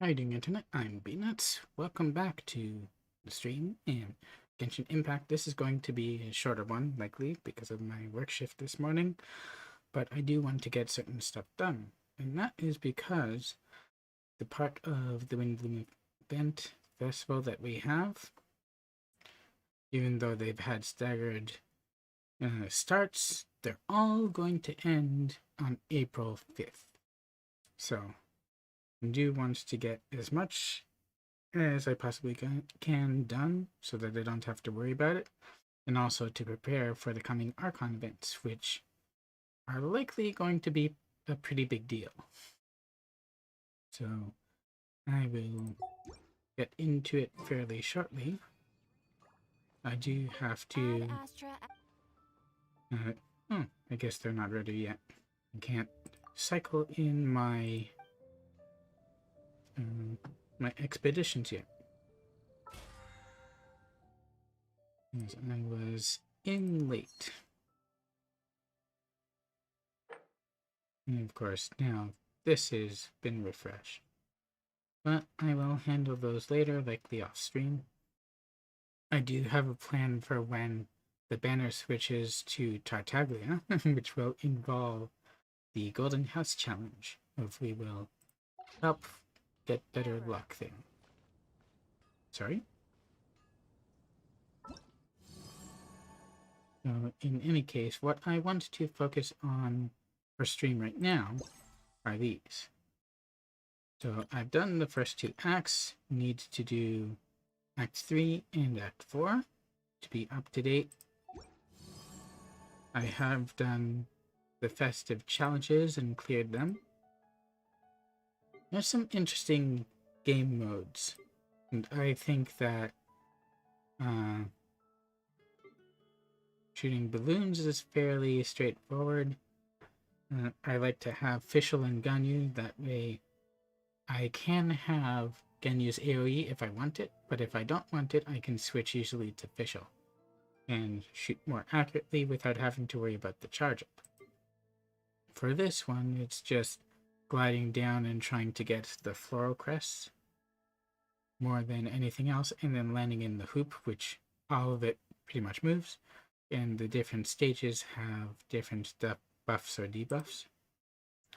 How you doing, Internet? I'm Beanuts. Welcome back to the stream and Genshin Impact. This is going to be a shorter one, likely, because of my work shift this morning. But I do want to get certain stuff done. And that is because the part of the Windblume Festival that we have, even though they've had staggered starts, they're all going to end on April 5th. So I do want to get as much as I possibly can done so that I don't have to worry about it, and also to prepare for the coming Archon events, which are likely going to be a pretty big deal. So I will get into it fairly shortly. I do have to... I guess they're not ready yet. I can't cycle in my my expeditions yet. As I was in late. And of course, now this has been refreshed. But I will handle those later, likely off stream. I do have a plan for when the banner switches to Tartaglia, which will involve the Golden House Challenge. Hopefully will help get better luck there. Sorry? So in any case, what I want to focus on for stream right now are these. So I've done the first two acts, need to do Act 3 and Act 4 to be up to date. I have done the festive challenges and cleared them. There's some interesting game modes, and I think that shooting balloons is fairly straightforward. I like to have Fischl and Ganyu, that way I can have Ganyu's AoE if I want it, but if I don't want it, I can switch easily to Fischl and shoot more accurately without having to worry about the charge up. For this one, it's just gliding down and trying to get the floral crests more than anything else, and then landing in the hoop, which all of it pretty much moves, and the different stages have different buffs or debuffs.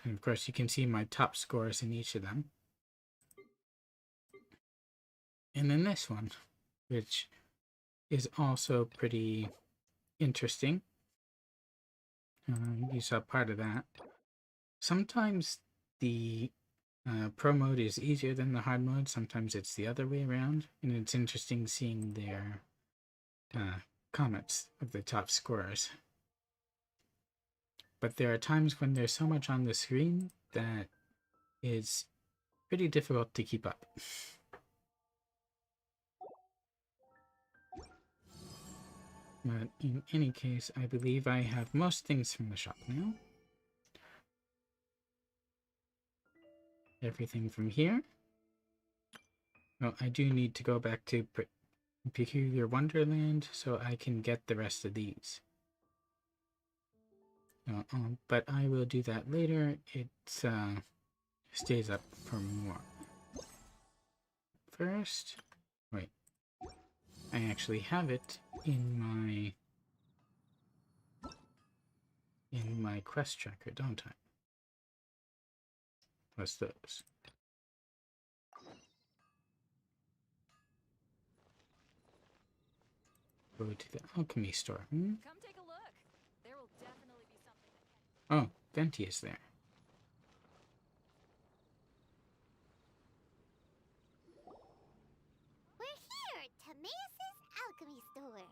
And of course you can see my top scores in each of them. And then this one, which is also pretty interesting. You saw part of that. Sometimes the pro mode is easier than the hard mode, sometimes it's the other way around, and it's interesting seeing their comments of the top scorers. But there are times when there's so much on the screen that it's pretty difficult to keep up. But in any case, I believe I have most things from the shop now. Everything from here. Well, I do need to go back to Peculiar Wonderland so I can get the rest of these. But I will do that later. It stays up for more. First, wait. I actually have it in my quest tracker, don't I? What's those? Go to the alchemy store. Come take a look. There will definitely be something that can... Oh, Venti is there. We're here, Timaeus' alchemy store.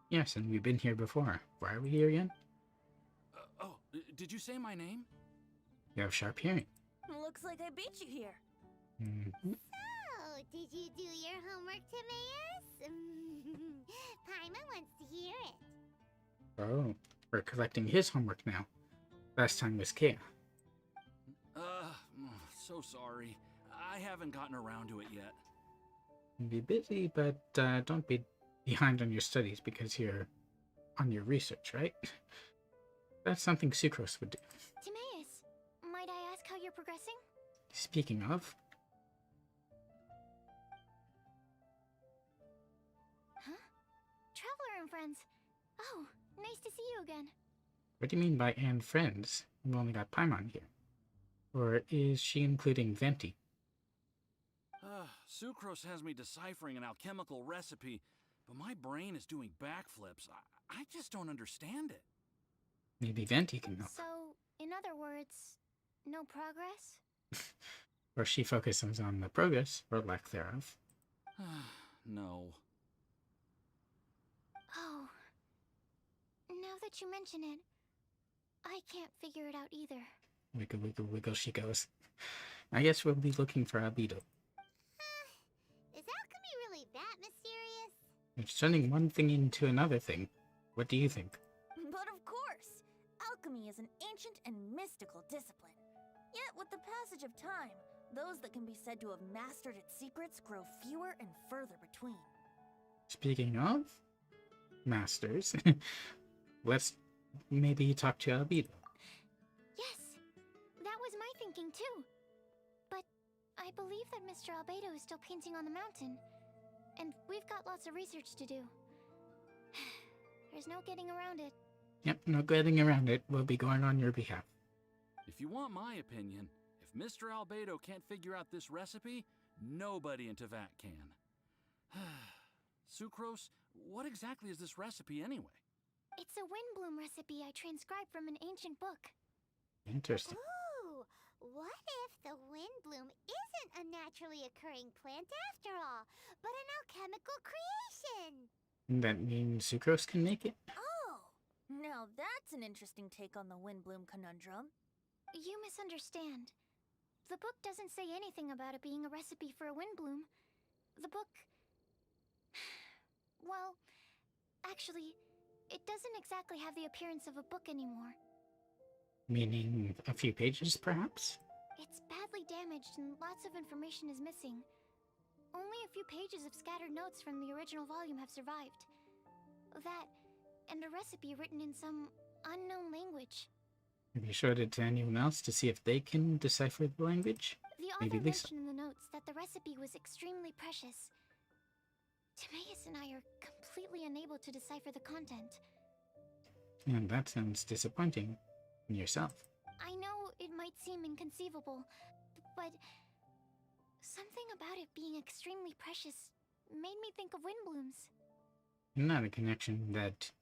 Yes, and we've been here before. Why are we here again? Did you say my name? You have sharp hearing. Looks like I beat you here. Mm-hmm. So, did you do your homework, Timaeus? Paimon wants to hear it. Oh, we're collecting his homework now. Last time was Kea. So sorry. I haven't gotten around to it yet. Be busy, but don't be behind on your studies because you're on your research, right? That's something Sucrose would do. Timaeus, might I ask how you're progressing? Speaking of, classroom friends. Oh, nice to see you again. What do you mean by and friends? We've only got Paimon here. Or is she including Venti? Sucrose has me deciphering an alchemical recipe, but my brain is doing backflips. I just don't understand it. Maybe Venti can help. So, in other words, no progress? Or she focuses on the progress, or lack thereof. No. Oh. Now that you mention it, I can't figure it out either. Wiggle, wiggle, wiggle she goes. I guess we'll be looking for Albedo. Is alchemy really that mysterious? It's turning one thing into another thing. What do you think? But of course! Alchemy is an ancient and mystical discipline. Yet, with the passage of time, those that can be said to have mastered its secrets grow fewer and further between. Speaking of masters, let's maybe talk to Albedo. Yes, that was my thinking too. But I believe that Mr. Albedo is still painting on the mountain. And we've got lots of research to do. There's no getting around it. Yep, no getting around it. We'll be going on your behalf. If you want my opinion, if Mr. Albedo can't figure out this recipe, nobody in Tevat can. Sucrose, what exactly is this recipe anyway? It's a Windblume recipe I transcribed from an ancient book. Interesting. Ooh, what if the Windblume isn't a naturally occurring plant after all, but an alchemical creation? That means Sucrose can make it? Oh! Now that's an interesting take on the Windblume conundrum. You misunderstand. The book doesn't say anything about it being a recipe for a Windblume. The book... Well, actually, it doesn't exactly have the appearance of a book anymore. Meaning a few pages, perhaps? It's badly damaged and lots of information is missing. Only a few pages of scattered notes from the original volume have survived. That, and a recipe written in some unknown language. Have you showed it to anyone else to see if they can decipher the language? The Maybe author Lisa. mentioned in the notes that the recipe was extremely precious. Timaeus and I are completely unable to decipher the content. And that sounds disappointing in yourself. I know it might seem inconceivable, but something about it being extremely precious made me think of Windblooms. Not a connection that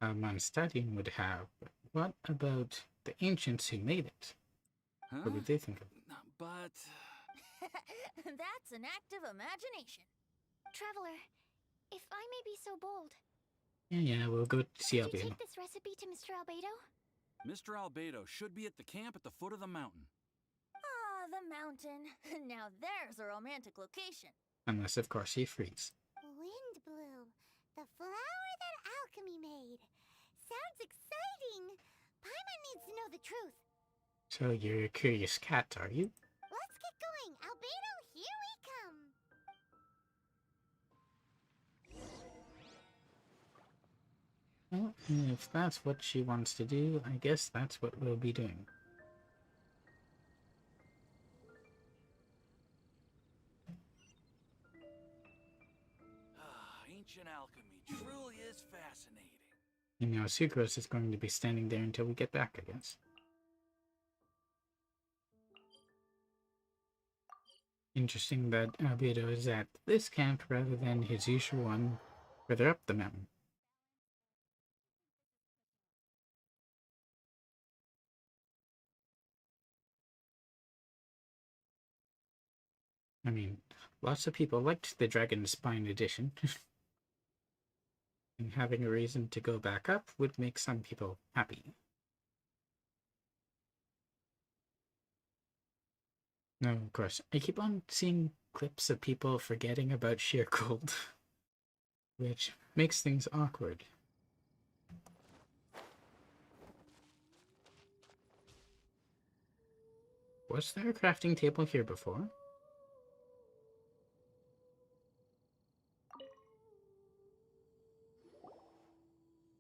a Mondstadian would have. What about the ancients who made it? Huh? What would they think of it? But... That's an active imagination. Traveler, if I may be so bold, Yeah, we'll go see could you Albedo. take this recipe to Mr. Albedo? Mr. Albedo should be at the camp at the foot of the mountain. Ah, the mountain. Now there's a romantic location. Unless, of course, he frees. Windblume, the flower that alchemy made. Sounds exciting. Paimon needs to know the truth. So you're a curious cat, are you? Let's get going. Albedo, here we come. Well, if that's what she wants to do, I guess that's what we'll be doing. Ancient alchemy truly is fascinating. You know, Sucrose is going to be standing there until we get back, I guess. Interesting that Albedo is at this camp rather than his usual one further up the mountain. I mean, lots of people liked the Dragon Spine edition. And having a reason to go back up would make some people happy. No, of course, I keep on seeing clips of people forgetting about sheer gold, which makes things awkward. Was there a crafting table here before?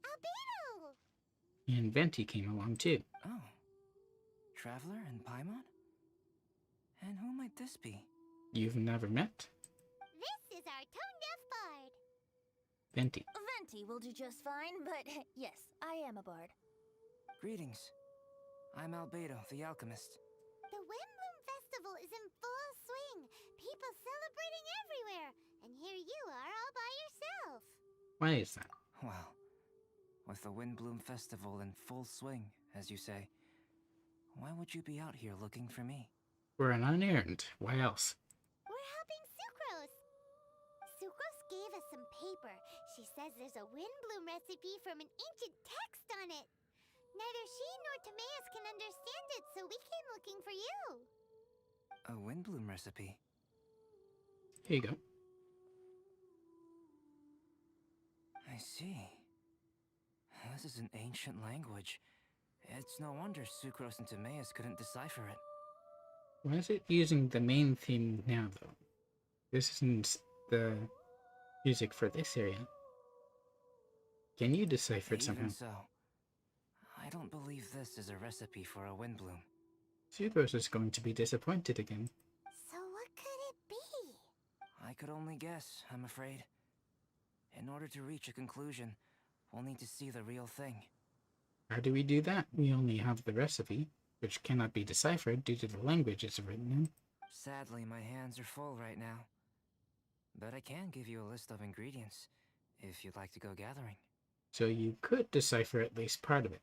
Albedo! And Venti came along too. Oh. Traveler and Paimon? And who might this be? You've never met? This is our tone-deaf bard. Venti. Venti will do just fine, but yes, I am a bard. Greetings. I'm Albedo, the alchemist. The Windblume Festival is in full swing. People celebrating everywhere. And here you are all by yourself. Why is that? Well, with the Windblume Festival in full swing, as you say, why would you be out here looking for me? We're on an errand. Why else? We're helping Sucrose. Sucrose gave us some paper. She says there's a Windblume recipe from an ancient text on it. Neither she nor Timaeus can understand it, so we came looking for you. A Windblume recipe? Here you go. I see. This is an ancient language. It's no wonder Sucrose and Timaeus couldn't decipher it. Why is it using the main theme now, though? This isn't the music for this area. Can you decipher it somehow? Even so, I don't believe this is a recipe for a Windblume. Sucrose is going to be disappointed again. So what could it be? I could only guess, I'm afraid. In order to reach a conclusion, we'll need to see the real thing. How do we do that? We only have the recipe, which cannot be deciphered due to the language it's written in. Sadly, my hands are full right now. But I can give you a list of ingredients, if you'd like to go gathering. So you could decipher at least part of it.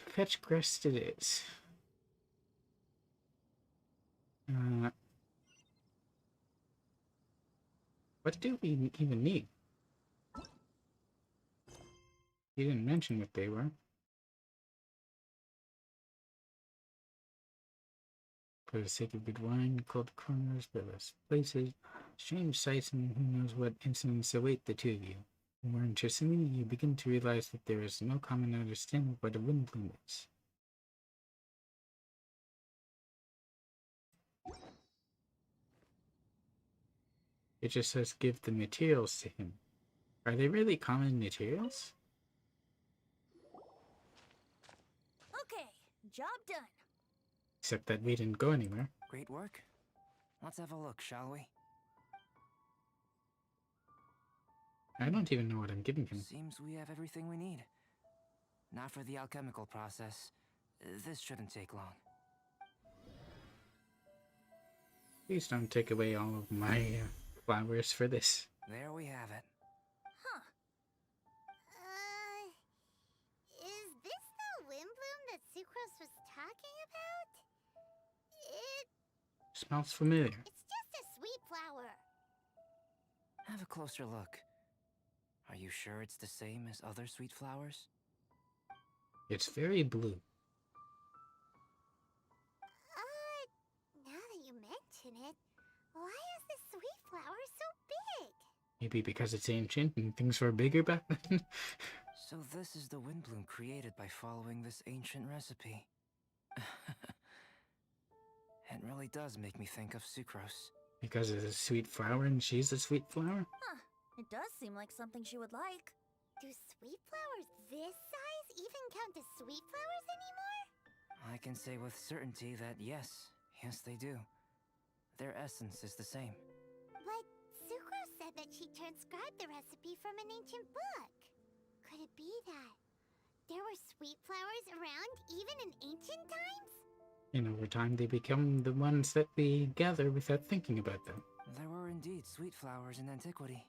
Fetch crest it is. What do we even need? You didn't mention what they were. For the sake of good wine, cold corners, perilous places, strange sights, and who knows what incidents await the two of you. More interestingly, you begin to realize that there is no common understanding of what a windblume is. It just says give the materials to him. Are they really common materials? Okay, job done. Except that we didn't go anywhere. Great work. Let's have a look, shall we? I don't even know what I'm giving him. Seems we have everything we need. Now for the alchemical process. This shouldn't take long. Please don't take away all of my flowers for this. There we have it. Huh. Is this the Windblume that Sucrose was talking about? Smells familiar. It's just a sweet flower. Have a closer look. Are you sure it's the same as other sweet flowers? It's very blue. Now that you mention it, why is this sweet flower so big? Maybe because it's ancient and things were bigger back then? So this is the Windblume created by following this ancient recipe. It really does make me think of Sucrose. Because it's a sweet flower and she's a sweet flower? Huh. It does seem like something she would like. Do sweet flowers this size even count as sweet flowers anymore? I can say with certainty that yes, they do. Their essence is the same. But Sucrose said that she transcribed the recipe from an ancient book. Could it be that there were sweet flowers around even in ancient times? And over time they become the ones that we gather without thinking about them. There were indeed sweet flowers in antiquity.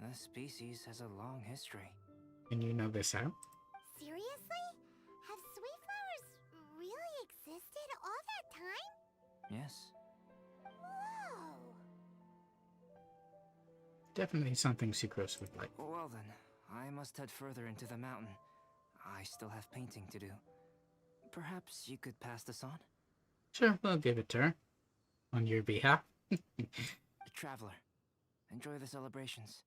This species has a long history. And you know this how? Seriously? Have sweet flowers really existed all that time? Yes. Whoa! Definitely something Sucrose would like. Well then, I must head further into the mountain. I still have painting to do. Perhaps you could pass this on? Sure, we'll give it to her. On your behalf. Traveler, enjoy the celebrations.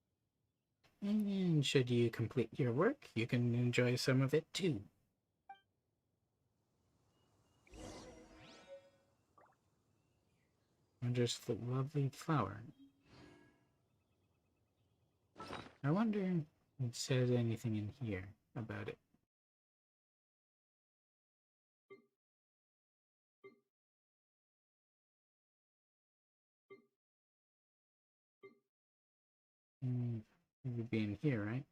And should you complete your work, you can enjoy some of it too. Wondrous lovely flower. I wonder if it says anything in here about it. It would be in here, right?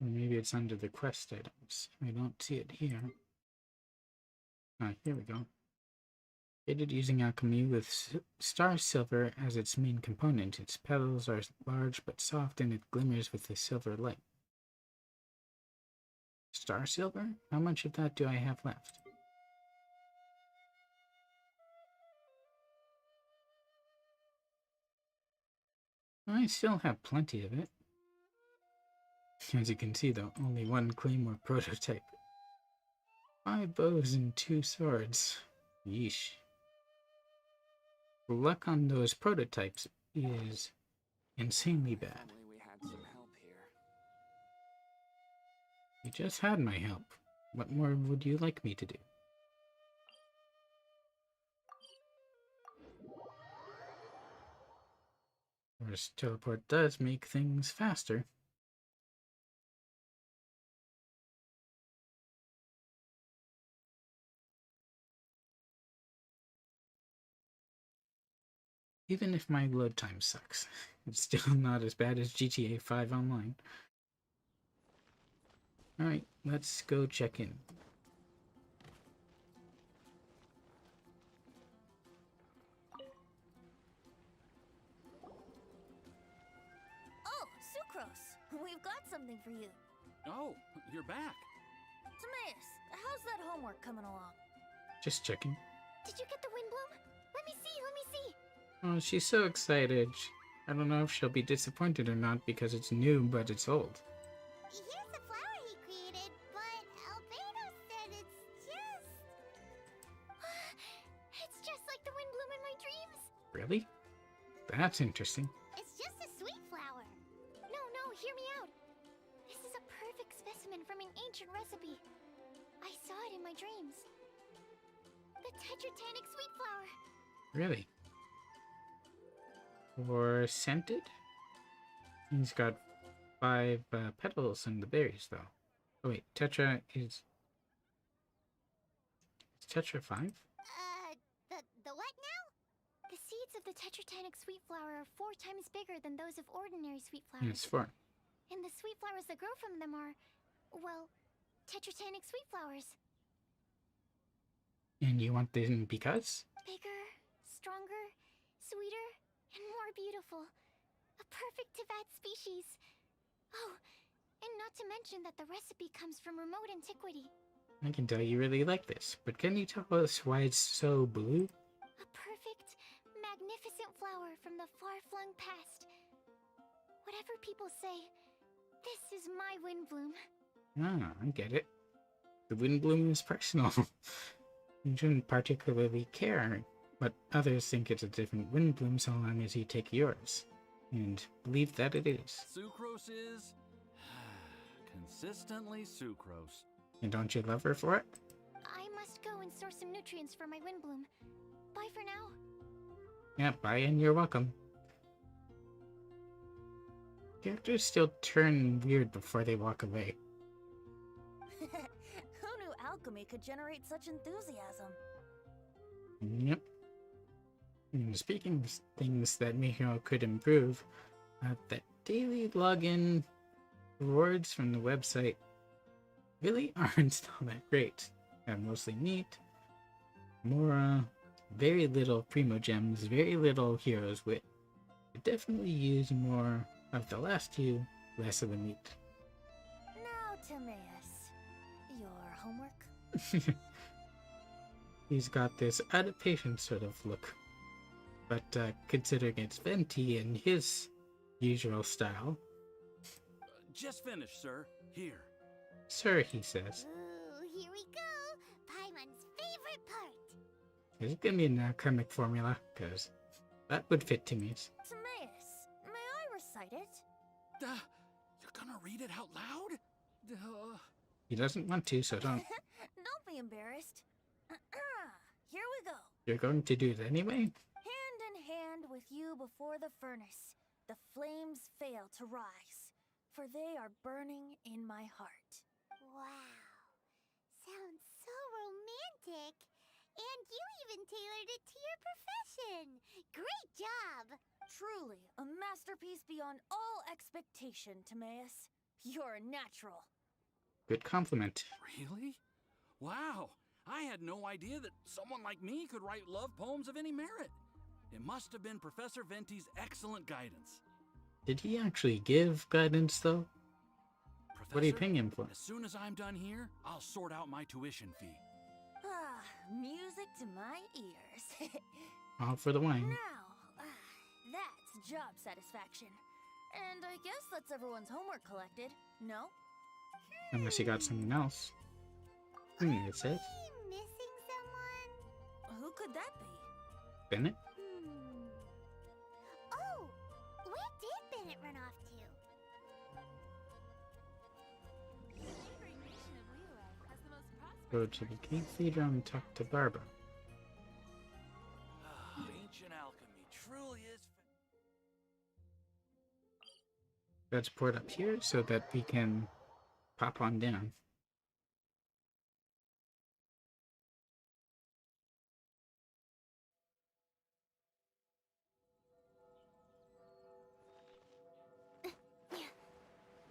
Or maybe it's under the quest items. I don't see it here. Ah, here we go. Created using alchemy with star silver as its main component. Its petals are large but soft and it glimmers with the silver light. Star silver? How much of that do I have left? I still have plenty of it. As you can see though, only one claymore prototype. 5 bows and 2 swords. Yeesh. The luck on those prototypes is insanely bad. Only we had some help here. You just had my help. What more would you like me to do? Of course, teleport does make things faster. Even if my load time sucks, it's still not as bad as GTA 5 Online. Alright, let's go check in. Oh, Sucrose! We've got something for you. Oh, you're back. Timaeus, how's that homework coming along? Just checking. Did you get the Windblume? Let me see, let me see. Oh, she's so excited. I don't know if she'll be disappointed or not because it's new, but it's old. Here's the flower he created, but Albedo said it's just... it's just like the Windblume in my dreams. Really? That's interesting. It's just a sweet flower. No, hear me out. This is a perfect specimen from an ancient recipe. I saw it in my dreams. The Titanic sweet flower. Really? Or scented? He's got 5 petals and the berries, though. Oh wait, Tetra is... Is Tetra 5? The what now? The seeds of the Titanic sweet flower are 4 times bigger than those of ordinary sweet flowers. It's 4. And the sweet flowers that grow from them are, well, Titanic sweet flowers. And you want them because? Bigger, stronger, sweeter, and more beautiful. A perfect Tivat species. Oh, and not to mention that the recipe comes from remote antiquity. I can tell you really like this, but can you tell us why it's so blue? A perfect, magnificent flower from the far-flung past. Whatever people say, this is my Windblume. Ah, I get it. The Windblume is personal. You shouldn't particularly care, but others think it's a different Windblume so long as you take yours. And believe that it is. Sucrose is... consistently sucrose. And don't you love her for it? I must go and source some nutrients for my Windblume. Bye for now. Yeah, bye and you're welcome. Characters still turn weird before they walk away. Who knew alchemy could generate such enthusiasm? Yep. And speaking of things that Miho could improve, the daily login rewards from the website really aren't all that great. Mostly neat, more very little primo gems, very little heroes wit. Could definitely use more of the last two, less of the meat. Now, Timaeus, your homework? He's got this adaptation sort of look, but considering it's Venti in his usual style. Just finished, sir. Here. Sir, he says. Ooh, here we go. Paimon's favorite part. Is it gonna be an alchemic formula? Because that would fit Timmy's. Timaeus, may I recite it? You're gonna read it out loud? He doesn't want to, so don't. Don't be embarrassed. Here we go. You're going to do it anyway? Hand in hand with you before the furnace, the flames fail to rise, for they are burning in my heart. Wow. Sounds so romantic. And you even tailored it to your profession. Great job. Truly, a masterpiece beyond all expectation, Timaeus. You're a natural. Good compliment. Really? Wow! I had no idea that someone like me could write love poems of any merit. It must have been Professor Venti's excellent guidance. Did he actually give guidance, though? Professor, What are you paying him for? as soon as I'm done here, I'll sort out my tuition fee. Ah, music to my ears. All for the wine. Now, that's job satisfaction. And I guess that's everyone's homework collected, no? Unless you got someone else. That's it. Are we missing someone? Who could that be? Bennett? Oh, where did Bennett run off to? Go to the cathedral and talk to Barbara. Ancient alchemy truly is. Let's port up here so that we can pop on down.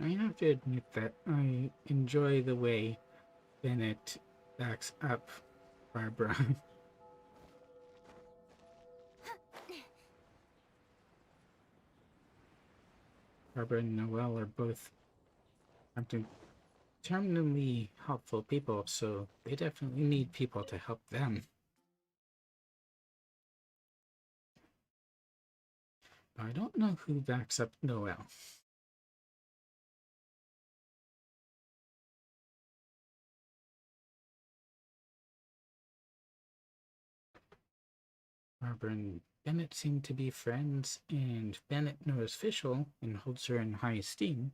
I have to admit that I enjoy the way Bennett backs up Barbara. Barbara and Noelle are both determinedly helpful people, so they definitely need people to help them. I don't know who backs up Noelle. Barbara and Bennett seem to be friends, and Bennett knows Fischl and holds her in high esteem.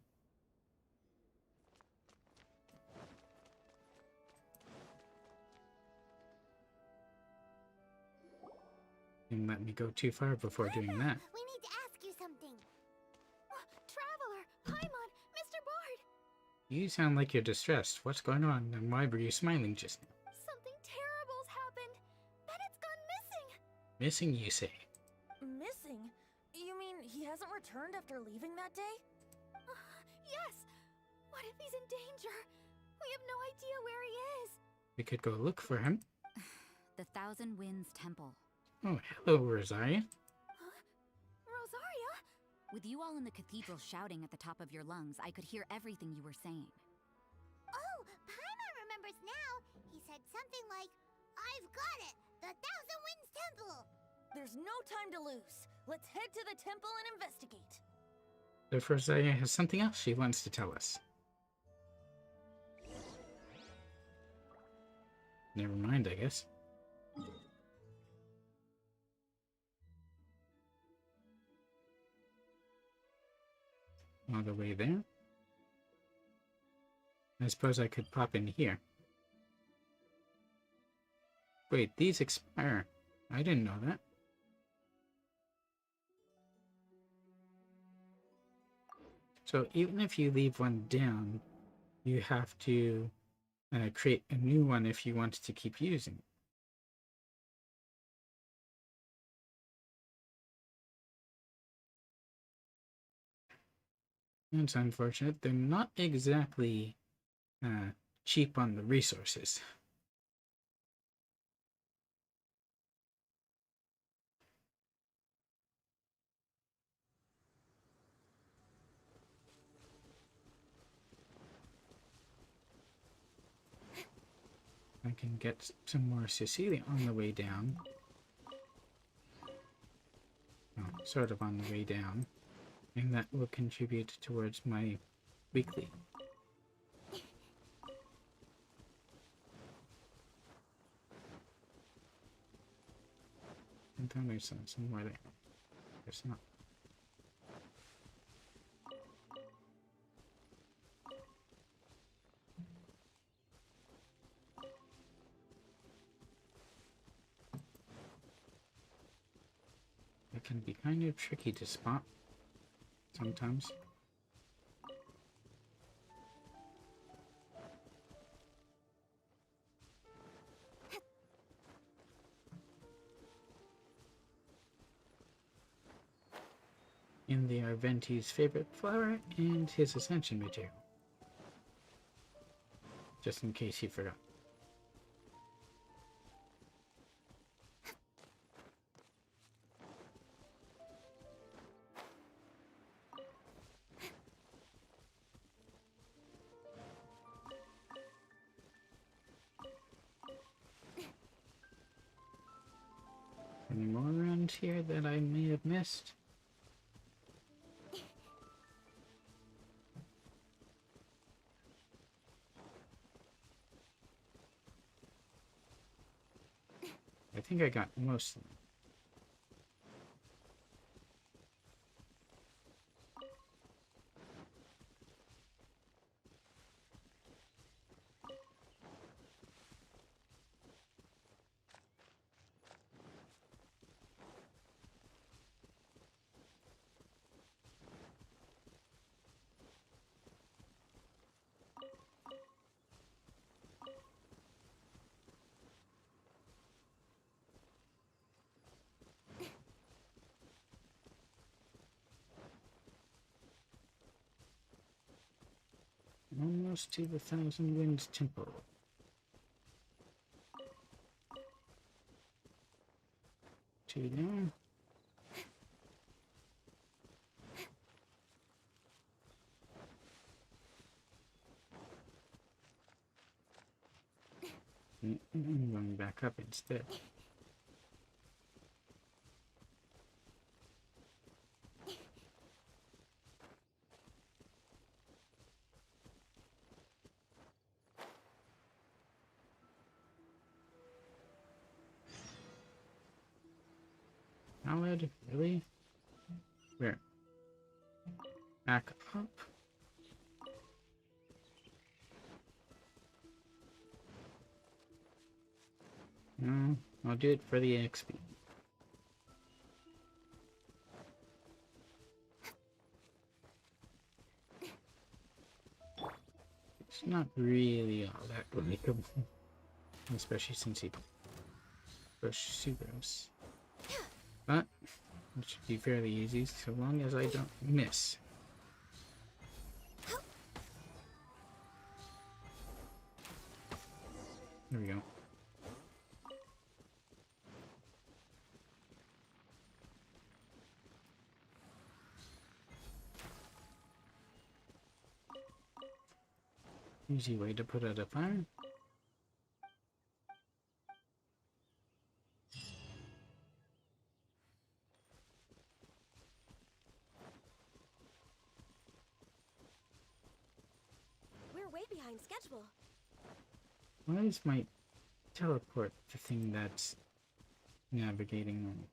Didn't let me go too far before doing that. We need to ask you something. Traveler! Paimon! Mr. Bard! You sound like you're distressed. What's going on, and why were you smiling just now? Something terrible's happened! Bennett's gone missing! Missing, you say? Missing? You mean he hasn't returned after leaving that day? Yes! What if he's in danger? We have no idea where he is! We could go look for him. The Thousand Winds Temple. Oh, hello, Rosaria. Rosaria? With you all in the cathedral shouting at the top of your lungs, I could hear everything you were saying. Oh, Paimon remembers now. He said something like, I've got it! The Thousand Winds Temple! There's no time to lose. Let's head to the temple and investigate. If Rosaria has something else she wants to tell us. Never mind, I guess. All the way there. I suppose I could pop in here. Wait, these expire. I didn't know that. So even if you leave one down, you have to create a new one if you want to keep using it. It's unfortunate. They're not exactly cheap on the resources. I can get some more Cecilia on the way down. Well, sort of on the way down. And that will contribute towards my weekly. I thought there's some more there. There's not. can be kind of tricky to spot sometimes. And they are Venti's favorite flower and his ascension material. Just in case you forgot. Any more around here that I may have missed? I think I got most of them. Almost to the Thousand Winds Temple. Two down. I'm going back up instead. Valid? Really? Where? Back up? No, I'll do it for the XP. It's not really all that likable, especially since he pushed Sucrose. But it should be fairly easy so long as I don't miss. There we go. Easy way to put out a fire. We're way behind schedule. Why is my teleport the thing that's navigating on?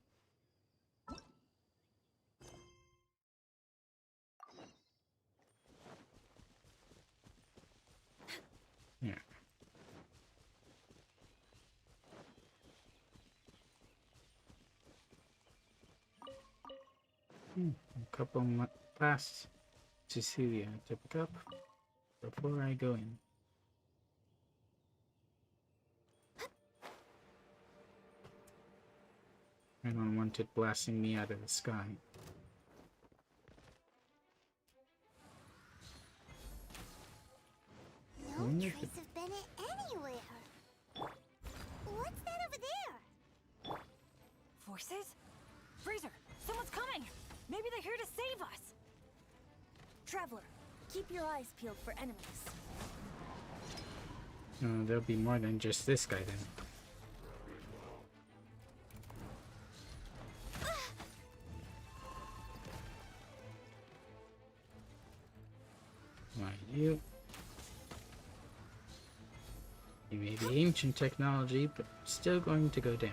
Yeah. A couple past Cecilia to pick up before I go in. I don't want it blasting me out of the sky. No trace of Bennett anywhere. What's that over there? Forces? Freezer, someone's coming! Maybe they're here to save us! Traveler, keep your eyes peeled for enemies. There'll be more than just this guy then. Why you? You may be ancient technology, but still going to go down.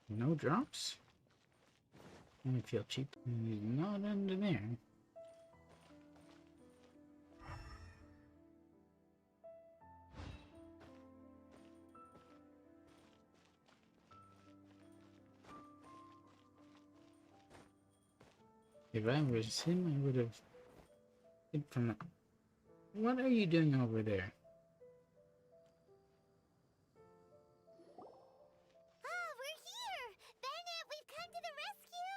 No drops? I feel cheap. Not under there. If I was him, I would have hid from the... What are you doing over there? Ah, we're here! Bennett, we've come to the rescue!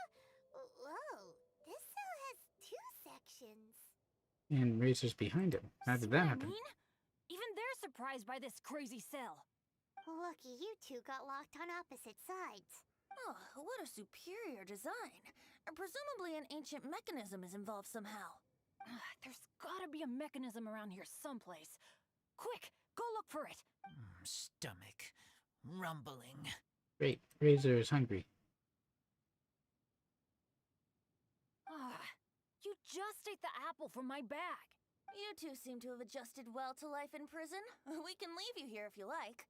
Whoa, this cell has 2 sections. And Razor's behind him. How did See that what I happen? mean? Even they're surprised by this crazy cell. Lucky you two got locked on opposite sides. Oh, what a superior design. Presumably an ancient mechanism is involved somehow. There's gotta be a mechanism around here someplace. Quick, go look for it. Stomach rumbling. Great, Razor is hungry. You just ate the apple from my bag. You two seem to have adjusted well to life in prison. We can leave you here if you like.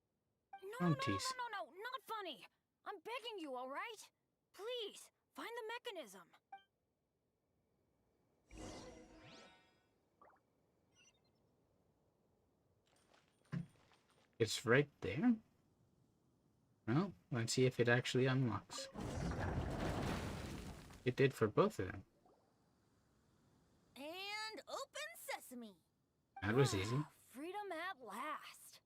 No, Don't tease. not funny. I'm begging you, all right? Please, find the mechanism. It's right there? Well, let's see if it actually unlocks. It did for both of them. And open sesame. That was easy. Freedom at last.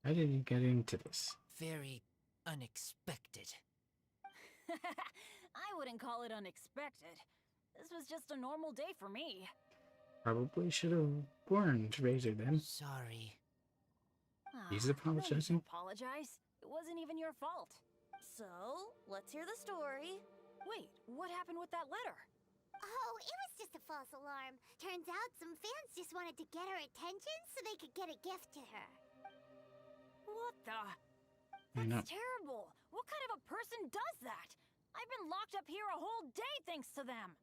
How did you get into this? Very unexpected. I wouldn't call it unexpected. This was just a normal day for me. Probably should have warned Razor then. Sorry. He's No need to apologizing. apologize. It wasn't even your fault. So, let's hear the story. Wait, what happened with that letter? Oh, it was just a false alarm. Turns out some fans just wanted to get her attention so they could get a gift to her. What the? I know. That's terrible. What kind of a person does that? I've been locked up here a whole day thanks to them.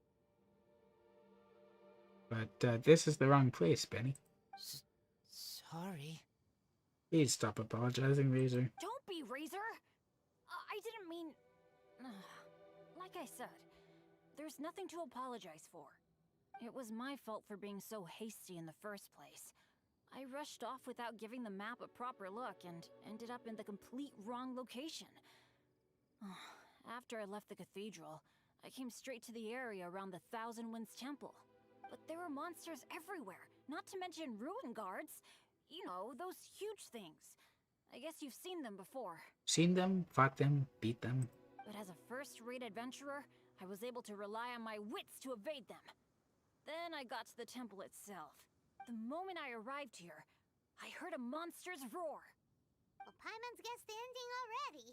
But this is the wrong place, Benny. Sorry. Please stop apologizing, Razor. Don't be, Razor. I didn't mean... Like I said, there's nothing to apologize for. It was my fault for being so hasty in the first place. I rushed off without giving the map a proper look and ended up in the complete wrong location. After I left the cathedral, I came straight to the area around the Thousand Winds Temple. But there were monsters everywhere, not to mention ruin guards. You know, those huge things. I guess you've seen them before. Seen them, fought them, beat them. But as a first-rate adventurer, I was able to rely on my wits to evade them. Then I got to the temple itself. The moment I arrived here, I heard a monster's roar. Well, Paimon's guessed the ending already.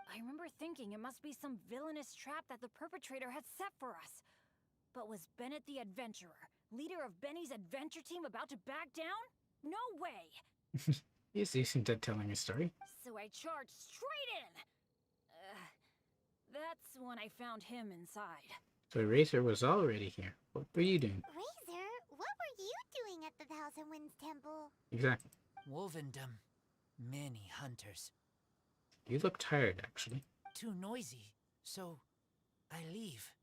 I remember thinking it must be some villainous trap that the perpetrator had set for us. But was Bennett the adventurer, leader of Benny's adventure team, about to back down? No way! He's decent at telling a story. So I charged straight in! That's when I found him inside. So Razor was already here. What were you doing? Razor, what were you doing at the Thousand Winds Temple? Exactly. Wolvendom. Many hunters. You look tired, actually. Too noisy, so I leave.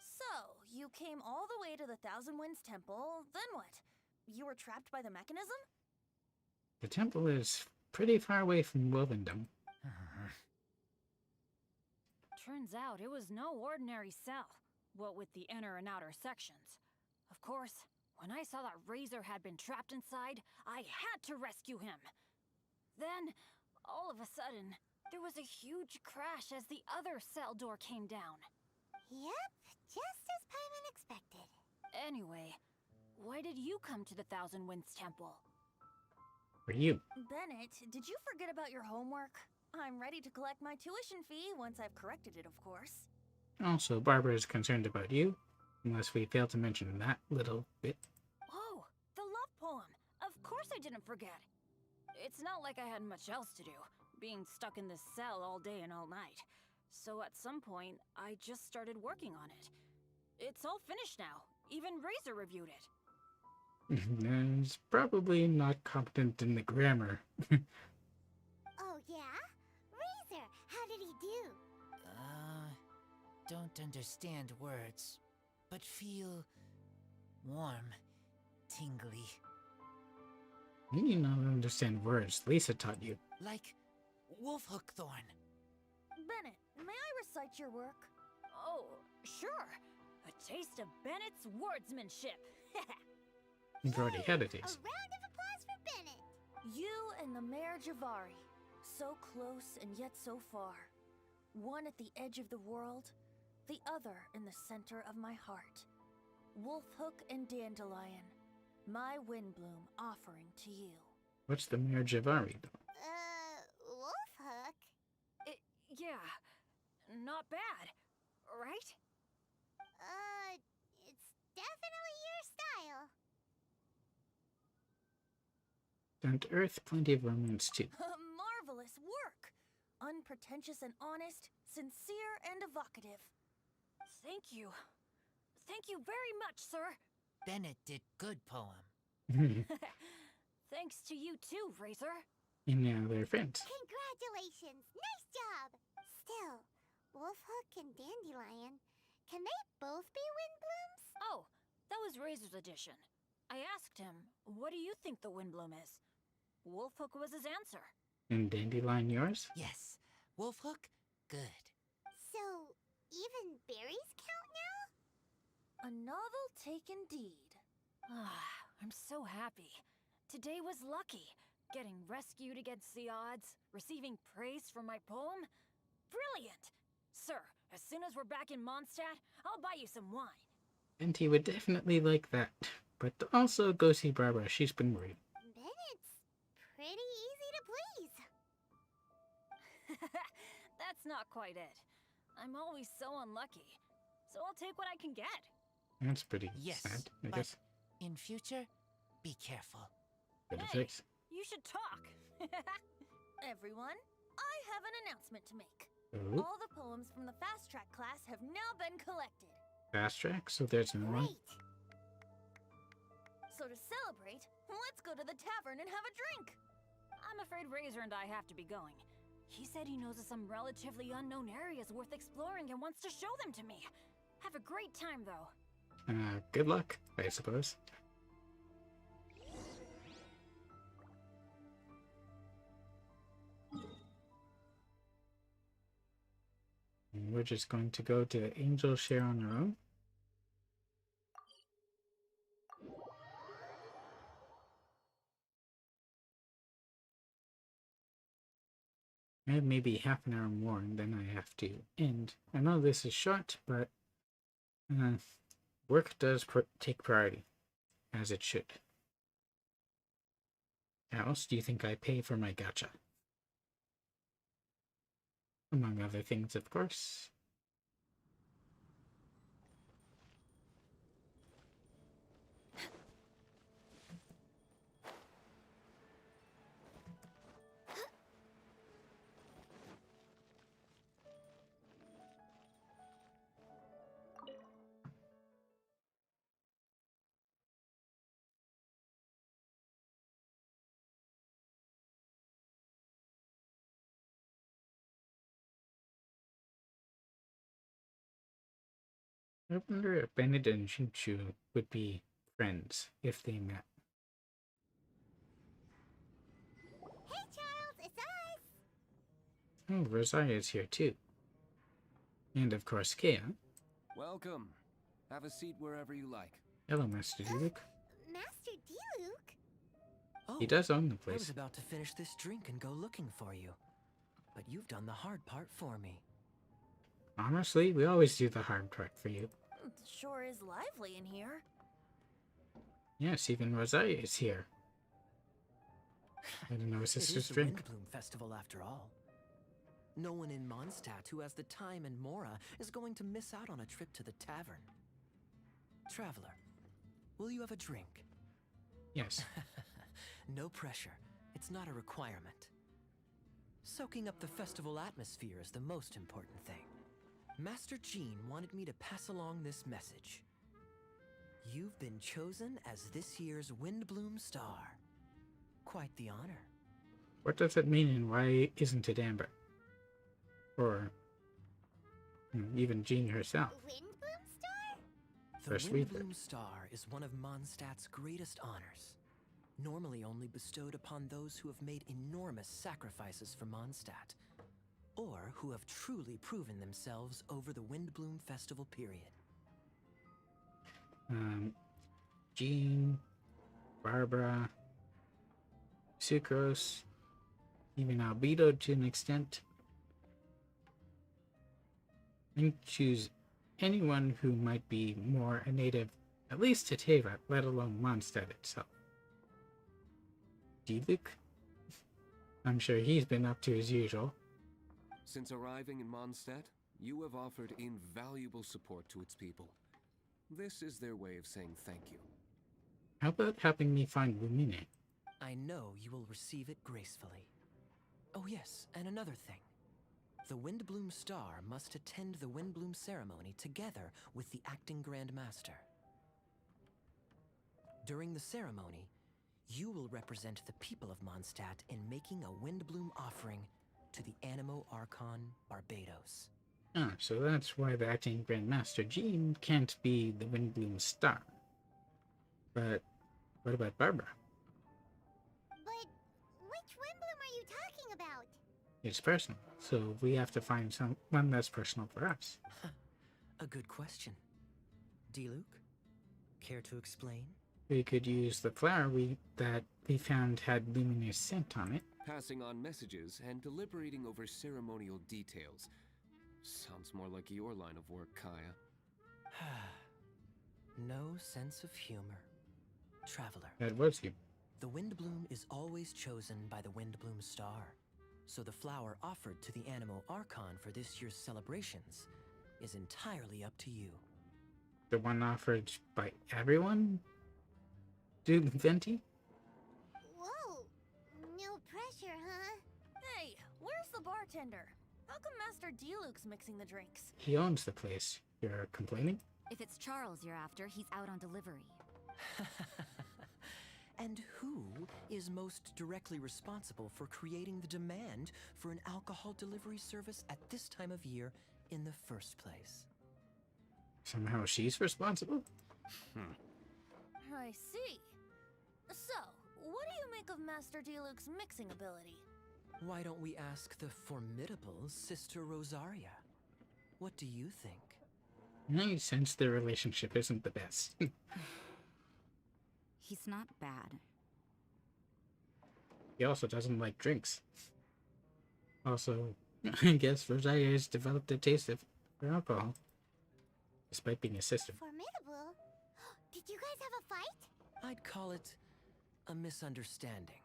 So, you came all the way to the Thousand Winds Temple, then what? You were trapped by the mechanism? The temple is pretty far away from Wovendom. Turns out it was no ordinary cell, what with the inner and outer sections. Of course, when I saw that Razor had been trapped inside, I had to rescue him. Then, all of a sudden, there was a huge crash as the other cell door came down. Yep, just as Paimon expected. Anyway, why did you come to the Thousand Winds Temple? For you. Bennett, did you forget about your homework? I'm ready to collect my tuition fee once I've corrected it, of course. Also, Barbara is concerned about you, unless we fail to mention that little bit. Oh, the love poem! Of course I didn't forget! It's not like I had much else to do, being stuck in this cell all day and all night. So at some point, I just started working on it. It's all finished now. Even Razor reviewed it. He's probably not competent in the grammar. Oh, yeah? Razor, how did he do? Don't understand words, but feel warm, tingly. You do not understand words. Lisa taught you. Like Wolfhookthorn. Bennett, may I recite your work? Oh, sure. A taste of Bennett's wordsmanship. You've already had a A taste. round of applause for Bennett. You and the Mayor Javari, so close and yet so far. One at the edge of the world, the other in the center of my heart. Wolfhook and Dandelion, my Windblume offering to you. What's the Mayor Javari, though? Wolfhook? Yeah, not bad, right? It's definitely your style. Down to earth, plenty of romance too. Marvelous work! Unpretentious and honest, sincere and evocative. Thank you. Thank you very much, sir. Bennett did good poem. Thanks to you too, Razor. And now they're friends. Congratulations! Nice job! Still, Wolfhook and Dandelion, can they both be Windblooms? Oh, that was Razor's edition. I asked him, what do you think the Windblume is? Wolfhook was his answer. And Dandelion yours? Yes, Wolfhook, good. So, even berries count now? A novel take indeed. I'm so happy. Today was lucky. Getting rescued against the odds, receiving praise for my poem. Brilliant! Sir, as soon as we're back in Mondstadt, I'll buy you some wine. And he would definitely like that. But also go see Barbara. She's been worried. Bennett's pretty easy to please. That's not quite it. I'm always so unlucky. So I'll take what I can get. That's pretty Yes, sad, I but guess. in future, be careful. Good Hey. advice. You should talk. Everyone, I have an announcement to make. Oh, All the poems from the fast track class have now been collected. fast track, so there's no one. Great! So to celebrate, let's go to the tavern and have a drink. I'm afraid Razor and I have to be going. He said he knows of some relatively unknown areas worth exploring and wants to show them to me. Have a great time, though. Good luck, I suppose. And we're just going to go to Angel Share on our own. I have maybe half an hour more and then I have to end. I know this is short, but work does take priority, as it should. How else do you think I pay for my gacha? Among other things, of course. I wonder if Bennett and Shinchu would be friends if they met. Hey Charles, it's us! Oh, Rosaria's here too. And of course, Kea. Welcome. Have a seat wherever you like. Hello, Master Luke. Master D-Luke? Oh, He does own the I was place. about to finish this drink and go looking for you. But you've done the hard part for me. Honestly, we always do the hard part for you. It sure is lively in here. Yes, even Rosaria is here. I don't know, his It is sister's the drink. Windblume Festival after all. No one in Mondstadt who has the time and mora is going to miss out on a trip to the tavern. Traveler, will you have a drink? Yes. No pressure. It's not a requirement. Soaking up the festival atmosphere is the most important thing. Master Jean wanted me to pass along this message. You've been chosen as this year's Windblume Star. Quite the honor. What does it mean and why isn't it Amber? Or even Jean herself? Windblume Star? The First read that. Windblume Star is one of Mondstadt's greatest honors. Normally only bestowed upon those who have made enormous sacrifices for Mondstadt, or who have truly proven themselves over the Windblume Festival period. Jean, Barbara, Sucrose, even Albedo to an extent. And choose anyone who might be more a native, at least to Teva, let alone Mondstadt itself. Diluc? I'm sure he's been up to his usual. Since arriving in Mondstadt, you have offered invaluable support to its people. This is their way of saying thank you. How about helping me find Lumine? I know you will receive it gracefully. Oh yes, and another thing. The Windblume Star must attend the Windblume ceremony together with the acting Grand Master. During the ceremony, you will represent the people of Mondstadt in making a Windblume offering to the Animo Archon Barbados. Ah, so that's why the acting Grand Master Jean can't be the Windblume Star. But what about Barbara? But which Windblume are you talking about? It's personal, so we have to find someone that's personal for us. A good question. Diluc, care to explain? We could use the flower that we found had luminous scent on it. Passing on messages and deliberating over ceremonial details. Sounds more like your line of work, Kaya. No sense of humor. Traveler. That was you. The Windblume is always chosen by the Windblume Star, so the flower offered to the Animo Archon for this year's celebrations is entirely up to you. The one offered by everyone? Dude, Venti? Whoa! No pressure, huh? Hey, where's the bartender? How come Master Diluc's mixing the drinks? He owns the place. You're complaining? If it's Charles you're after, he's out on delivery. And who is most directly responsible for creating the demand for an alcohol delivery service at this time of year in the first place? Somehow she's responsible? I see. So, what do you make of Master Diluc's mixing ability? Why don't we ask the formidable Sister Rosaria? What do you think? I sense their relationship isn't the best. He's not bad. He also doesn't like drinks. Also, I guess Rosaria has developed a taste for alcohol, despite being a sister. Formidable? Did you guys have a fight? I'd call it a misunderstanding.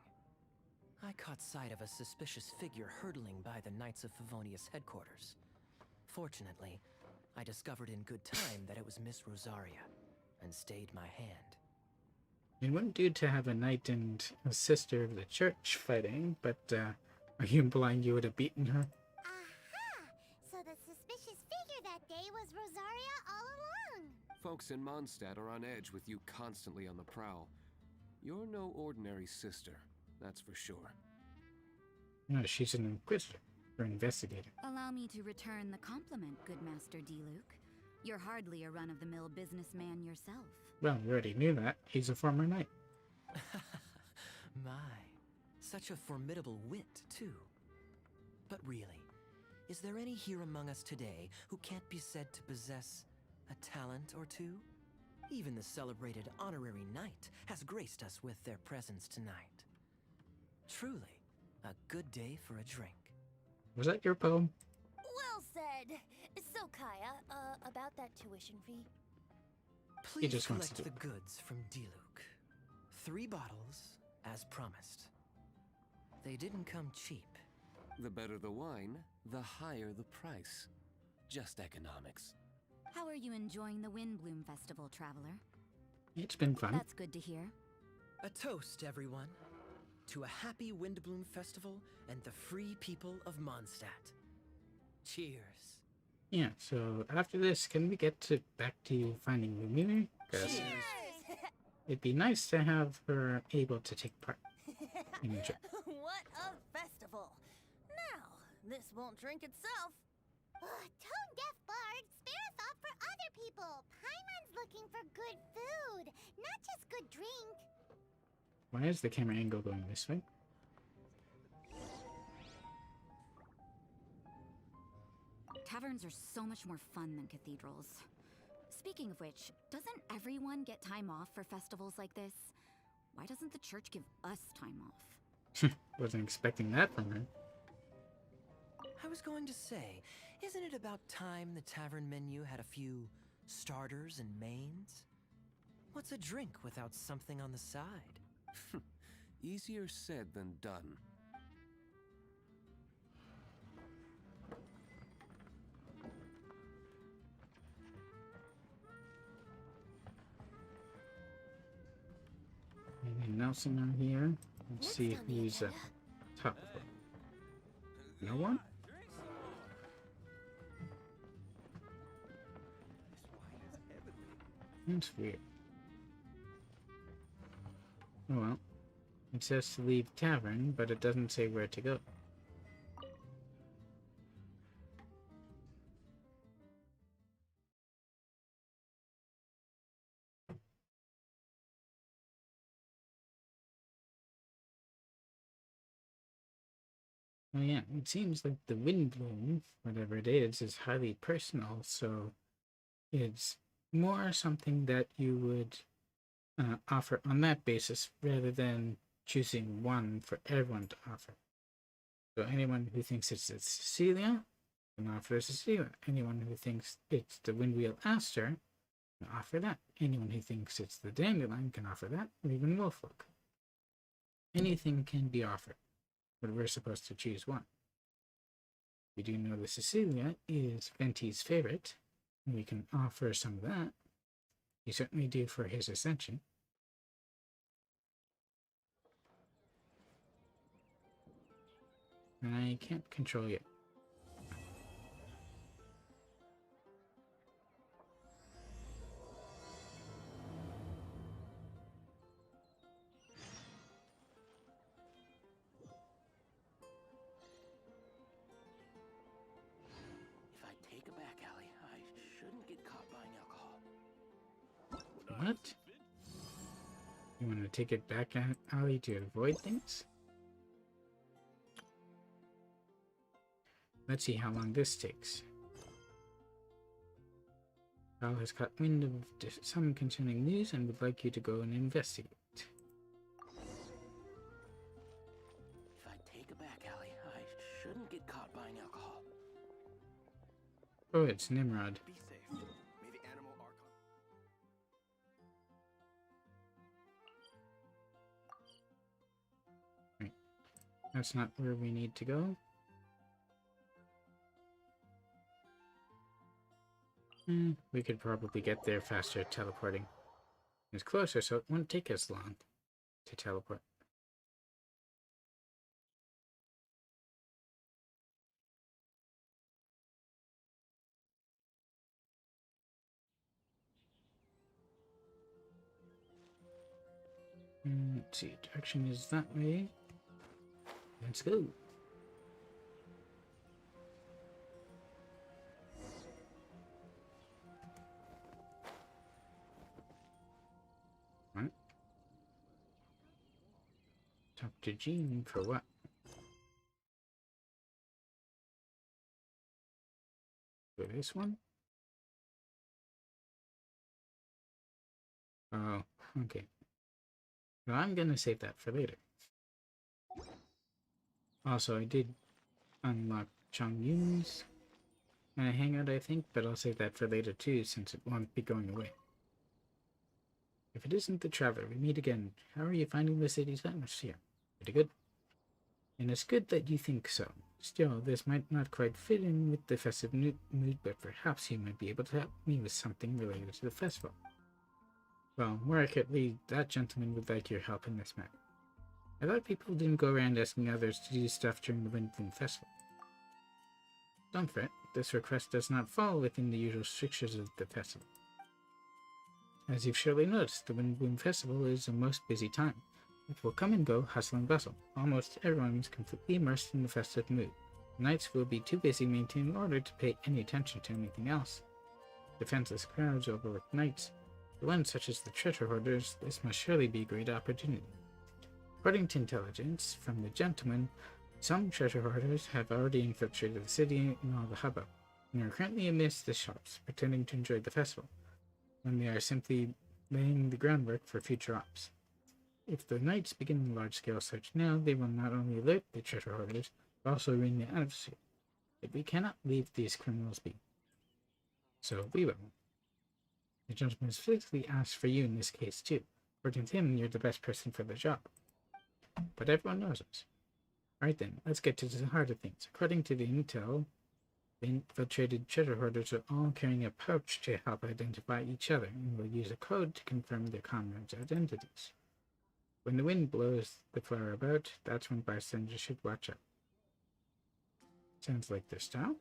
I caught sight of a suspicious figure hurtling by the Knights of Favonius headquarters. Fortunately, I discovered in good time that it was Miss Rosaria, and stayed my hand. It wouldn't do to have a knight and a sister of the church fighting, but are you implying you would have beaten her? Aha! So the suspicious figure that day was Rosaria all along. Folks in Mondstadt are on edge with you constantly on the prowl. You're no ordinary sister, that's for sure. No, she's an inquisitor, or investigator. Allow me to return the compliment, good Master Diluc. You're hardly a run-of-the-mill businessman yourself. Well, we already knew that. He's a former knight. My, such a formidable wit, too. But really, is there any here among us today who can't be said to possess a talent or two? Even the celebrated honorary knight has graced us with their presence tonight. Truly, a good day for a drink. Was that your poem? Well said. So, Kaya, about that tuition fee? Please just wants collect to- the goods from Diluc. 3 bottles, as promised. They didn't come cheap. The better the wine, the higher the price. Just economics. How are you enjoying the Windblume Festival, Traveler? It's been fun. That's good to hear. A toast, everyone, to a happy Windblume Festival and the free people of Mondstadt. Cheers. Yeah, so after this, can we get back to finding Lumine? Because it'd be nice to have her able to take part in the trip. What a festival! Now, this won't drink itself. Tone-deaf bard, spare a thought for other people. Paimon's looking for good food, not just good drink. Why is the camera angle going this way? Taverns are so much more fun than cathedrals. Speaking of which, doesn't everyone get time off for festivals like this? Why doesn't the church give us time off? Wasn't expecting that from her. I was going to say, isn't it about time the tavern menu had a few starters and mains? What's a drink without something on the side? Easier said than done. Anything else in here? Let's Next see on the who's agenda. top. No one? That's weird. Oh well. It says to leave tavern, but it doesn't say where to go. Oh yeah, it seems like the Windblume, whatever it is highly personal, so it's more something that you would offer on that basis rather than choosing one for everyone to offer. So anyone who thinks it's a Cecilia can offer Cecilia. Anyone who thinks it's the Windwheel Aster can offer that. Anyone who thinks it's the Dandelion can offer that, or even Wolflook. Anything can be offered, but we're supposed to choose one. We do know the Cecilia is Venti's favorite, and we can offer some of that. You certainly do for his ascension. And I can't control you. If I take a back alley, I shouldn't get caught buying alcohol. What? You want to take it back alley to avoid things? Let's see how long this takes. Val has caught wind of some concerning news and would like you to go and investigate. If I take a back alley, I shouldn't get caught buying alcohol. Oh, it's Nimrod. Be safe. May the animal archon. Right. That's not where we need to go. We could probably get there faster teleporting. It's closer, so it won't take as long to teleport. Let's see, direction is that way. Let's go. What? Talk to Jean for what? For this one? Oh, okay. Well, I'm gonna save that for later. Also, I did unlock Chong Yun's hangout, I think, but I'll save that for later too, since it won't be going away. If it isn't the Traveler, we meet again. How are you finding the city's atmosphere? Pretty good. And it's good that you think so. Still, this might not quite fit in with the festive mood, but perhaps you might be able to help me with something related to the festival. Well, more accurately, that gentleman would like your help in this matter. I thought people didn't go around asking others to do stuff during the Windblume Festival. Don't fret, this request does not fall within the usual strictures of the festival. As you've surely noticed, the Windblume Festival is a most busy time. It will come and go, hustle and bustle. Almost everyone is completely immersed in the festive mood. The nights will be too busy maintaining order to pay any attention to anything else. Defenseless crowds overlook nights. For one such as the treasure hoarders, this must surely be a great opportunity. According to intelligence from the gentleman, some treasure hoarders have already infiltrated the city and all the hubbub, and are currently amidst the shops, pretending to enjoy the festival. when they are simply laying the groundwork for future ops. If the Knights begin a large-scale search now, they will not only alert the treasure hoarders, but also ruin the atmosphere. But we cannot leave these criminals be. So we will. The gentleman specifically asked for you in this case, too. According to him, you're the best person for the job. But everyone knows us. Alright then, let's get to the heart of things. According to the intel, the infiltrated treasure hoarders are all carrying a pouch to help identify each other, and will use a code to confirm their comrades' identities. When the wind blows the flower about, that's when bystanders should watch out. Sounds like their style.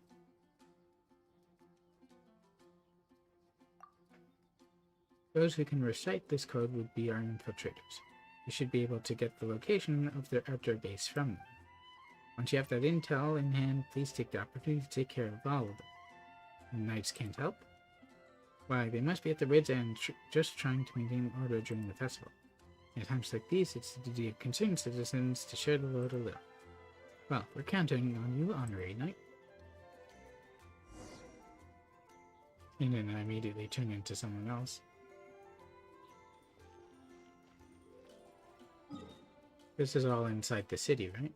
Those who can recite this code would be our infiltrators. You should be able to get the location of their outdoor base from them. Once you have that intel in hand, please take the opportunity to take care of all of them. The Knights can't help? Why, they must be at the wits' end just trying to maintain order during the festival. At times like these, it's the duty of concerned citizens to share the load a little. Well, we're counting on you, Honorary Knight. And then I immediately turn into someone else. This is all inside the city, right?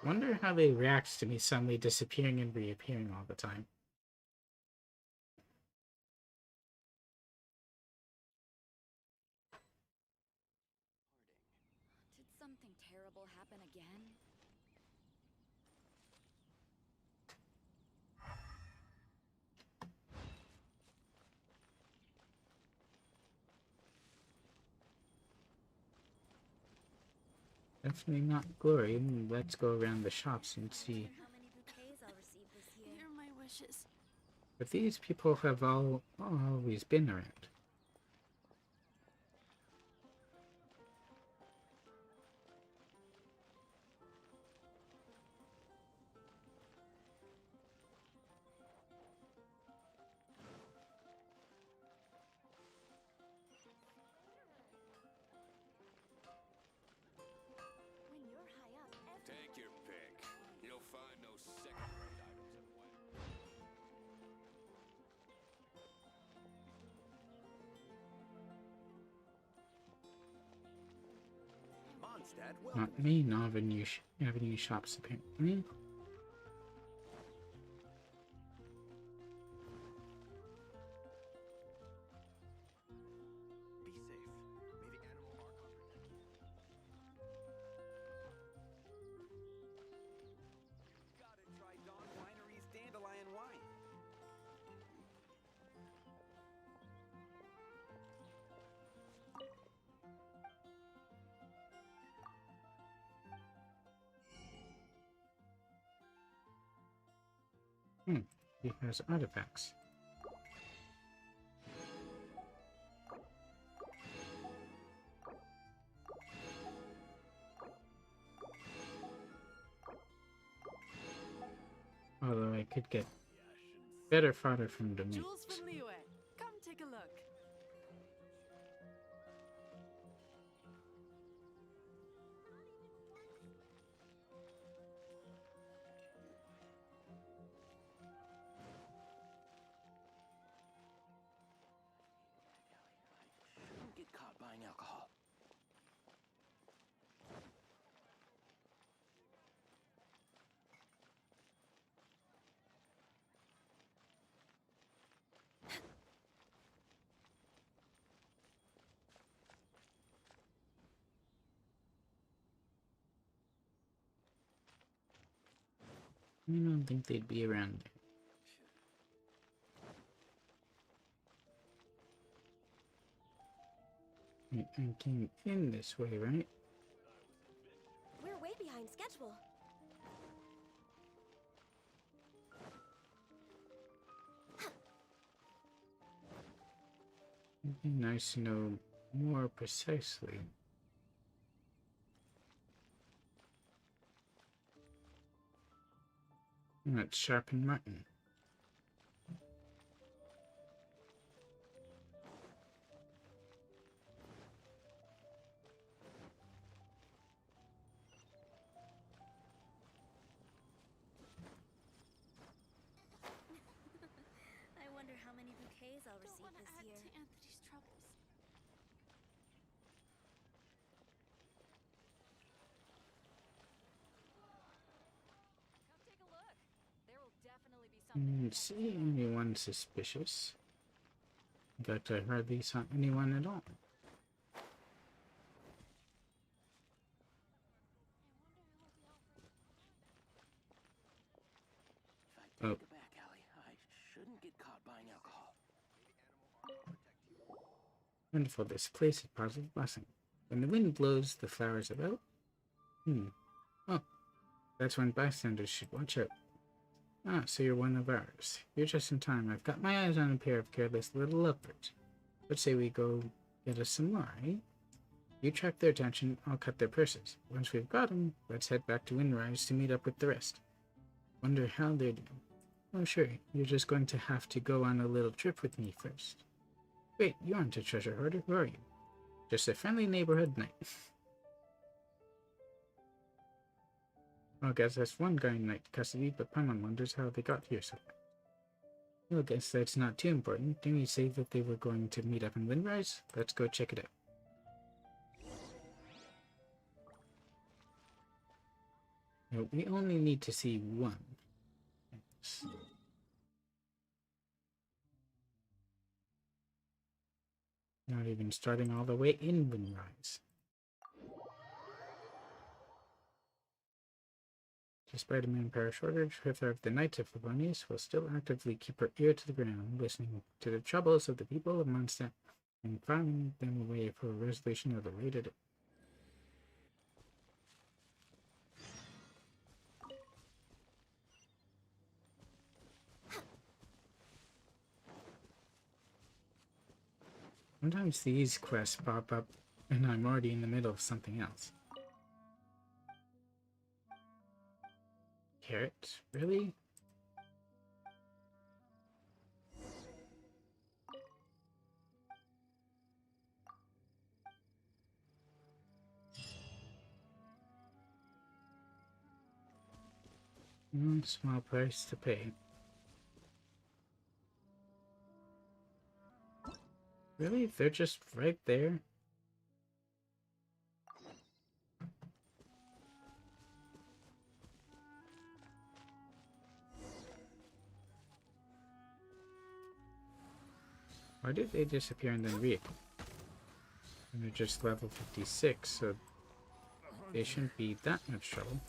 Wonder how they react to me suddenly disappearing and reappearing all the time. Did something terrible happen again? Definitely not glory. Let's go around the shops and see. How many bouquets I'll receive this year? Hear my wishes. But these people have always been around. When you're high up, Take your pick. You'll find no second-rate items at Mondstadt, Not main avenue shops, apparently. Be safe. May the animal archon protect you. Gotta try Dawn Winery's Dandelion Wine. He has artifacts. Although I could get better fodder from domains. Jules from Liyue, come take a look. Don't get caught buying alcohol. I don't think they'd be around there. I came in this way, right? we're way behind schedule. It'd be nice to know more precisely. That's Sharp and Martin. praise I'll Don't receive want to this add year. to Anthony's troubles. Come take a look. There will definitely be something. Didn't see anyone suspicious. In fact, I hardly saw anyone at all. If I take it back, Allie, I shouldn't get caught buying alcohol. Wonderful, this place is positive blessing. When the wind blows the flowers about, oh, that's when bystanders should watch out. Ah, so you're one of ours. You're just in time. I've got my eyes on a pair of careless little lovebirds. Let's say we go get us some more, eh? You track their attention, I'll cut their purses. Once we've got them, let's head back to Windrise to meet up with the rest. Wonder how they're doing. Oh, sure, you're just going to have to go on a little trip with me first. Wait, you aren't a treasure hoarder, who are you? Just a friendly neighborhood knight. Well, guess that's one guy in knight custody, but Paimon wonders how they got here so fast. Well, guess that's not too important. Didn't you say that they were going to meet up in Windrise? Let's go check it out. No, we only need to see one. Yes. Not even starting all the way in Windrise. Despite a manpower shortage, Hither of the Knights of Favonius will still actively keep her ear to the ground, listening to the troubles of the people of Mondstadt and filing them away for a resolution of the later day. Sometimes these quests pop up and I'm already in the middle of something else. Carrot? Really? Small price to pay. Really? They're just right there? Why did they disappear and then reappear? And they're just level 56, so they shouldn't be that much trouble.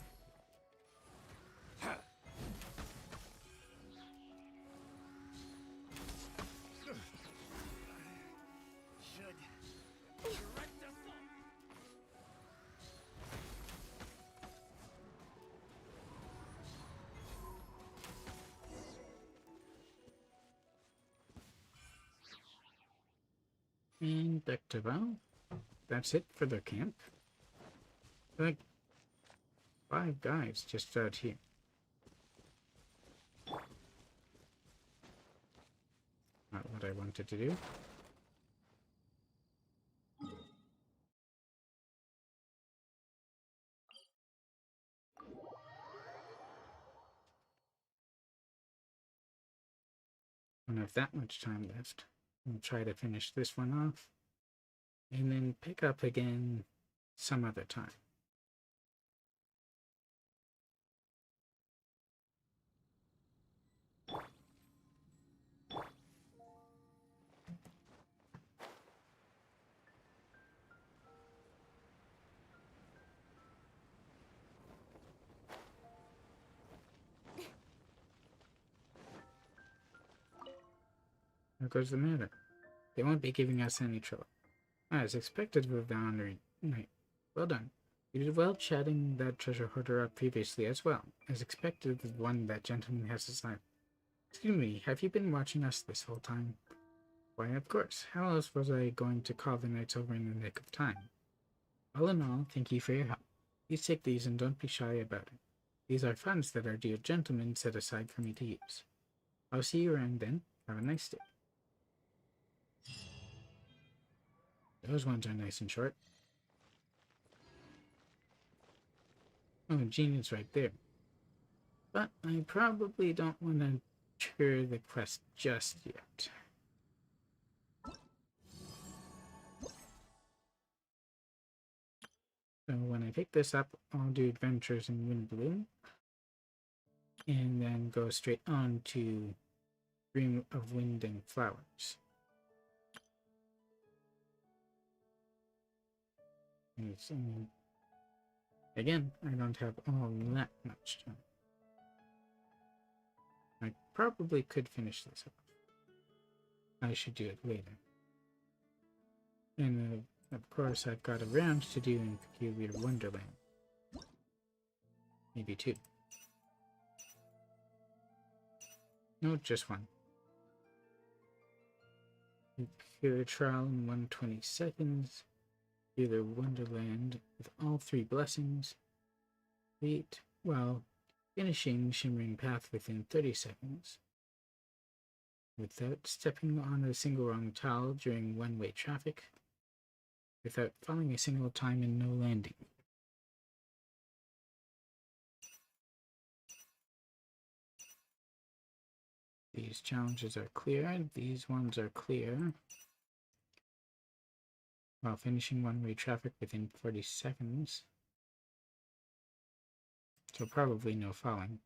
And back to Val. That's it for their camp. Like 5 guys just out here. Not what I wanted to do. Don't have that much time left. I'll try to finish this one off and then pick up again some other time. How goes the matter? They won't be giving us any trouble. As expected with the honored knight. Well done. You did well chatting that treasure hoarder up previously as well, as expected with one that gentleman has assigned. Excuse me, have you been watching us this whole time? Why, of course. How else was I going to call the knights over in the nick of time? All in all, thank you for your help. Please take these and don't be shy about it. These are funds that our dear gentleman set aside for me to use. I'll see you around then. Have a nice day. Those ones are nice and short. Oh, Jean is right there. But I probably don't want to trigger the quest just yet. So when I pick this up, I'll do Adventures in Windblume, and then go straight on to Dream of Wind and Flowers. Again, I don't have all that much time. I probably could finish this up. I should do it later. And of course, I've got a round to do in Peculiar Wonderland. Maybe 2. No, just 1. Peculiar Trial in 120 seconds. Peculiar Wonderland with all 3 blessings. Wait, while finishing Shimmering Path within 30 seconds. Without stepping on a single wrong tile during one-way traffic. Without falling a single time and no landing. These challenges are clear. These ones are clear. While finishing one-way traffic within 40 seconds. So probably no falling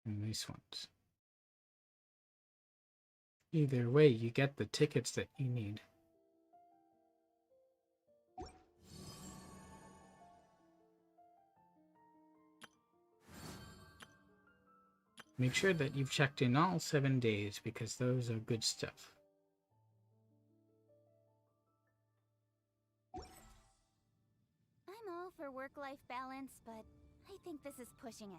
in these ones. Either way, you get the tickets that you need. Make sure that you've checked in all 7 days, because those are good stuff. I'm all for work-life balance, but I think this is pushing it.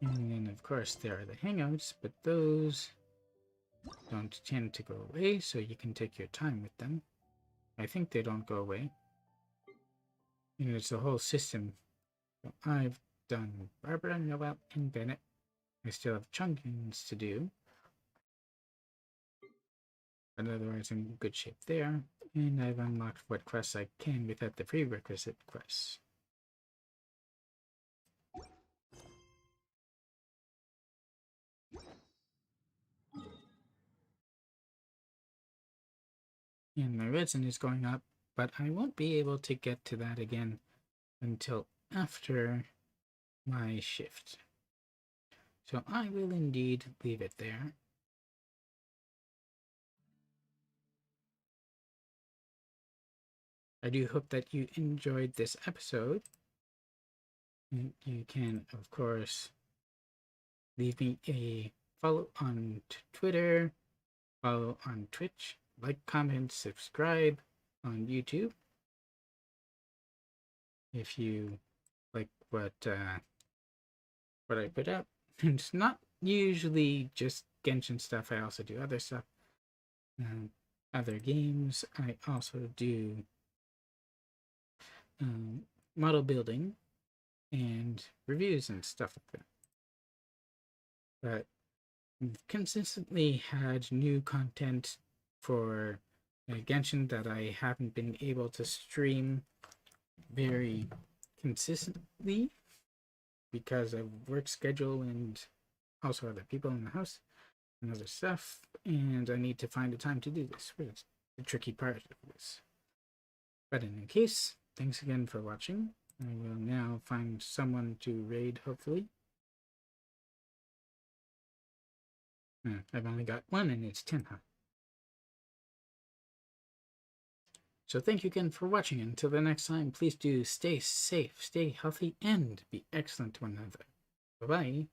And then, of course, there are the hangouts, but those don't tend to go away, so you can take your time with them. I think they don't go away. And it's a whole system. So I've done Barbara, Noel, and Bennett. I still have chunkings to do. But otherwise, I'm in good shape there. And I've unlocked what quests I can without the prerequisite quests. And my resin is going up, but I won't be able to get to that again until after my shift. So I will indeed leave it there. I do hope that you enjoyed this episode. You can, of course, leave me a follow on Twitter, follow on Twitch, like, comment, subscribe on YouTube. If you like what I put up. It's not usually just Genshin stuff. I also do other stuff, other games. I also do model building and reviews and stuff like that. But I've consistently had new content for Genshin that I haven't been able to stream very consistently because of work schedule and also other people in the house and other stuff, and I need to find a time to do this, which is the tricky part of this. But in any case, thanks again for watching. I will now find someone to raid, hopefully. I've only got one, and it's Tenha. So thank you again for watching. Until the next time, please do stay safe, stay healthy, and be excellent to one another. Bye-bye.